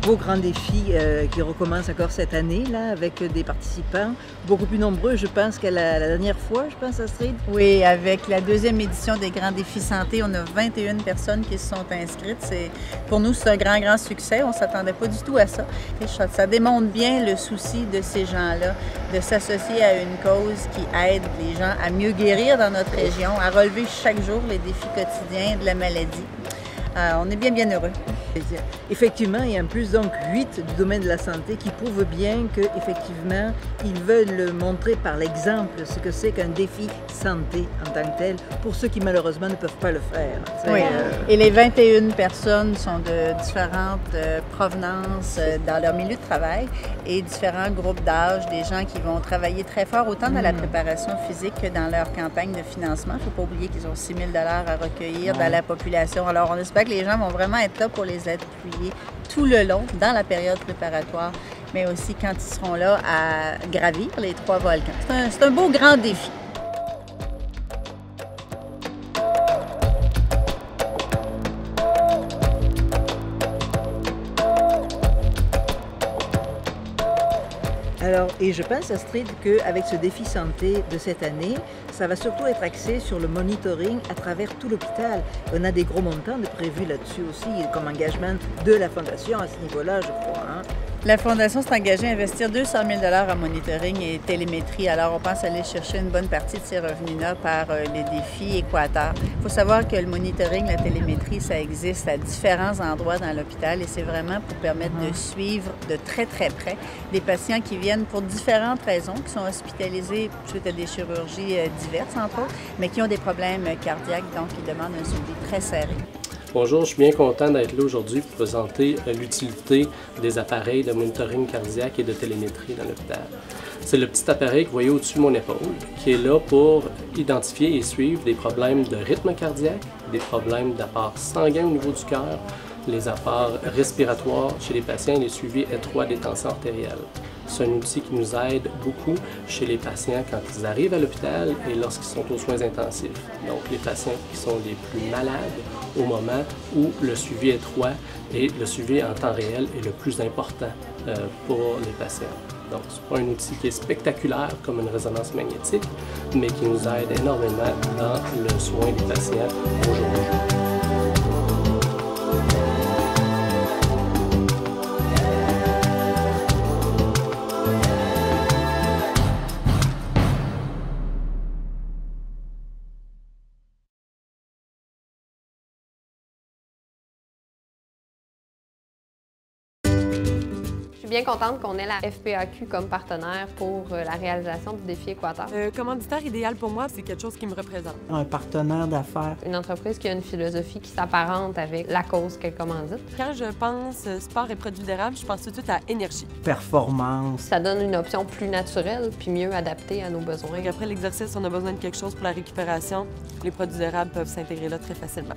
beau grand défi qui recommence encore cette année, là, avec des participants beaucoup plus nombreux, je pense, qu'à la dernière fois, je pense, Astrid. Oui, avec la deuxième édition des Grands Défis Santé, on a 21 personnes qui se sont inscrites. Pour nous, c'est un grand succès. On ne s'attendait pas du tout à ça. Et ça démontre bien le souci de ces gens-là de s'associer à une cause qui aide les gens à mieux guérir dans notre région, à relever chaque jour les défis quotidiens de la maladie. On est bien heureux. Effectivement, il y a en plus donc 8 du domaine de la santé qui prouvent bien qu'effectivement, ils veulent montrer par l'exemple ce que c'est qu'un défi santé en tant que tel pour ceux qui malheureusement ne peuvent pas le faire. Oui, et les 21 personnes sont de différentes provenances dans leur milieu de travail et différents groupes d'âge, des gens qui vont travailler très fort autant dans la préparation physique que dans leur campagne de financement. Il ne faut pas oublier qu'ils ont 6 000 $ à recueillir dans la population. Alors, on espère que les gens vont vraiment être là pour les appuyer tout le long, dans la période préparatoire, mais aussi quand ils seront là à gravir les 3 volcans. C'est un beau grand défi. Alors, et je pense, Astrid, qu'avec ce défi santé de cette année, ça va surtout être axé sur le monitoring à travers tout l'hôpital. On a des gros montants de prévus là-dessus aussi, comme engagement de la Fondation à ce niveau-là, je crois. Hein. La Fondation s'est engagée à investir 200 000 $ en monitoring et télémétrie. Alors, on pense aller chercher une bonne partie de ces revenus-là par les défis Équateur. Il faut savoir que le monitoring, la télémétrie, ça existe à différents endroits dans l'hôpital et c'est vraiment pour permettre de suivre de très près des patients qui viennent pour différentes raisons, qui sont hospitalisés suite à des chirurgies diverses, entre autres, mais qui ont des problèmes cardiaques, donc qui demandent un suivi très serré. Bonjour, je suis bien content d'être là aujourd'hui pour présenter l'utilité des appareils de monitoring cardiaque et de télémétrie dans l'hôpital. C'est le petit appareil que vous voyez au-dessus de mon épaule qui est là pour identifier et suivre des problèmes de rythme cardiaque, des problèmes d'apport sanguin au niveau du cœur, les apports respiratoires chez les patients et les suivis étroits des tensions artérielles. C'est un outil qui nous aide beaucoup chez les patients quand ils arrivent à l'hôpital et lorsqu'ils sont aux soins intensifs. Donc les patients qui sont les plus malades au moment où le suivi étroit et le suivi en temps réel est le plus important pour les patients. Donc ce n'est pas un outil qui est spectaculaire comme une résonance magnétique, mais qui nous aide énormément dans le soin des patients au jour le jour. Je suis bien contente qu'on ait la FPAQ comme partenaire pour la réalisation du défi Équateur. Commanditaire idéal pour moi, c'est quelque chose qui me représente. Un partenaire d'affaires. Une entreprise qui a une philosophie qui s'apparente avec la cause qu'elle commandite. Quand je pense sport et produits d'érable, je pense tout de suite à énergie. Performance. Ça donne une option plus naturelle puis mieux adaptée à nos besoins. Après l'exercice, on a besoin de quelque chose pour la récupération. Les produits d'érable peuvent s'intégrer là très facilement.